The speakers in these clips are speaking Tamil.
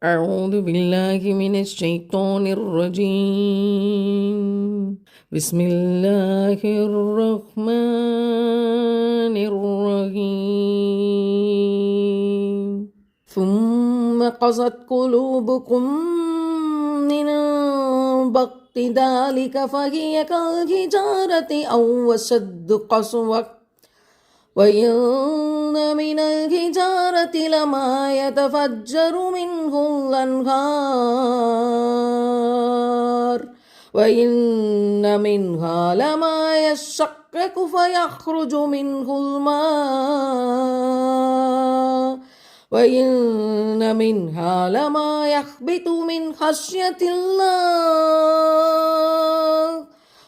أعوذ بالله من الشيطان الرجيم بسم الله الرحمن الرحيم ثم قست قلوبكم من بعد ذلك فهي كالحجارة أو أشد قسوة وإن من الحجارة لما يتفجر منه الأنهار وإن منها لما يشقق فيخرج منه الماء وإن منها لما يهبط من خشية الله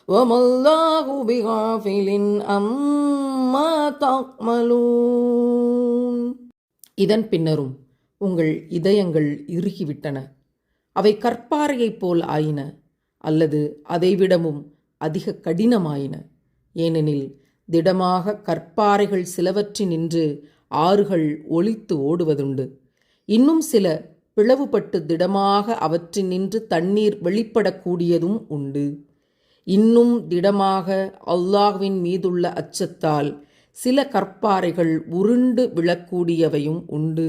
وما الله بغافل عما تعملون. இதன் பின்னரும் உங்கள் இதயங்கள் இறுகிவிட்டன, அவை கற்பாறையைப் போல் ஆயின, அல்லது அதைவிடவும் அதிக கடினமாயின. ஏனெனில் திடமாக கற்பாறைகள் சிலவற்றினின்று ஆறுகள் ஒலித்து ஓடுவதுண்டு. இன்னும் சில பிளவுபட்டு திடமாக அவற்றினின்று தண்ணீர் வெளிப்படக்கூடியதும் உண்டு. இன்னும் திடமாக அல்லாஹ்வின் மீதுள்ள அச்சத்தால் சில கற்பாறைகள் உருண்டு விழக்கூடியவையும் உண்டு.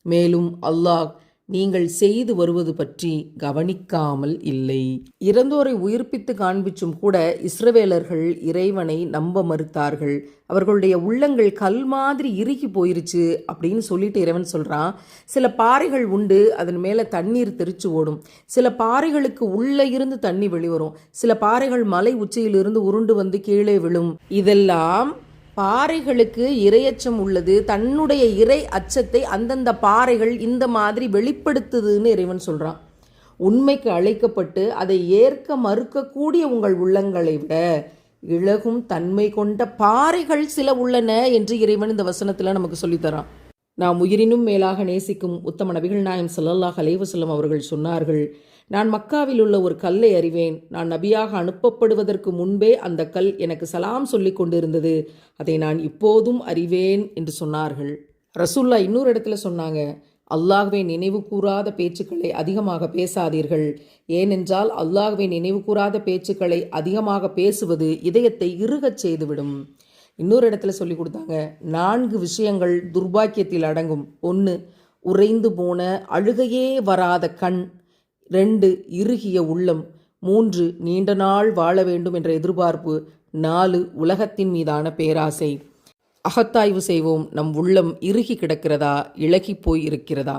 மேலும் அல்லாஹ் நீங்கள் செய்து வருவது பற்றி கவனிக்காமல் இல்லை. இறந்தோரை உயிர்ப்பித்து காண்பிச்சும் கூட இஸ்ரவேலர்கள் இறைவனை நம்ப மறுத்தார்கள். அவர்களுடைய உள்ளங்கள் கல் மாதிரி இறுகி போயிருச்சு அப்படின்னு சொல்லிட்டு இறைவன் சொல்கிறான். சில பாறைகள் உண்டு, அதன் மேலே தண்ணீர் தெரிச்சு ஓடும். சில பாறைகளுக்கு உள்ளே இருந்து தண்ணி வெளிவரும். சில பாறைகள் மலை உச்சியிலிருந்து உருண்டு வந்து கீழே விழும். இதெல்லாம் பாறைகளுக்கு இரையச்சம் உள்ளது. தன்னுடைய இறை அச்சத்தை அந்தந்த பாறைகள் இந்த மாதிரி வெளிப்படுத்துதுன்னு இறைவன் சொல்கிறான். உண்மைக்கு அழைக்கப்பட்டு அதை ஏற்க மறுக்கக்கூடிய உங்கள் உள்ளங்களை விட இழகும் தன்மை கொண்ட பாறைகள் சில உள்ளன என்று இறைவன் இந்த வசனத்தில் நமக்கு சொல்லித்தரான். நாம் உயிரினும் மேலாக நேசிக்கும் உத்தம நபிகள் நாயம் ஸல்லல்லாஹு அலைஹி வஸல்லம் அவர்கள் சொன்னார்கள், நான் மக்காவில் உள்ள ஒரு கல்லை அறிவேன். நான் நபியாக அனுப்பப்படுவதற்கு முன்பே அந்த கல் எனக்கு சலாம் சொல்லி கொண்டிருந்தது. அதை நான் இப்போதும் அறிவேன் என்று சொன்னார்கள். ரசூல்லா இன்னொரு இடத்துல சொன்னாங்க, அல்லாஹ்வை நினைவு கூறாத பேச்சுக்களை அதிகமாக பேசாதீர்கள். ஏனென்றால் அல்லாஹ்வை நினைவு கூறாத பேச்சுக்களை அதிகமாக பேசுவது இதயத்தை இறுகச் செய்துவிடும். இன்னொரு இடத்துல சொல்லி கொடுத்தாங்க, 4 விஷயங்கள் துர்பாக்கியத்தில் அடங்கும். 1 உறைந்து போன அழுகையே வராத கண். 2 இறுகிய உள்ளம். 3 நீண்ட நாள் வாழ வேண்டும் என்ற எதிர்பார்ப்பு. 4 உலகத்தின் மீதான பேராசை. அகத்தாய்வு செய்வோம். நம் உள்ளம் இறுகி கிடக்கிறதா, இளகி போய் இருக்கிறதா?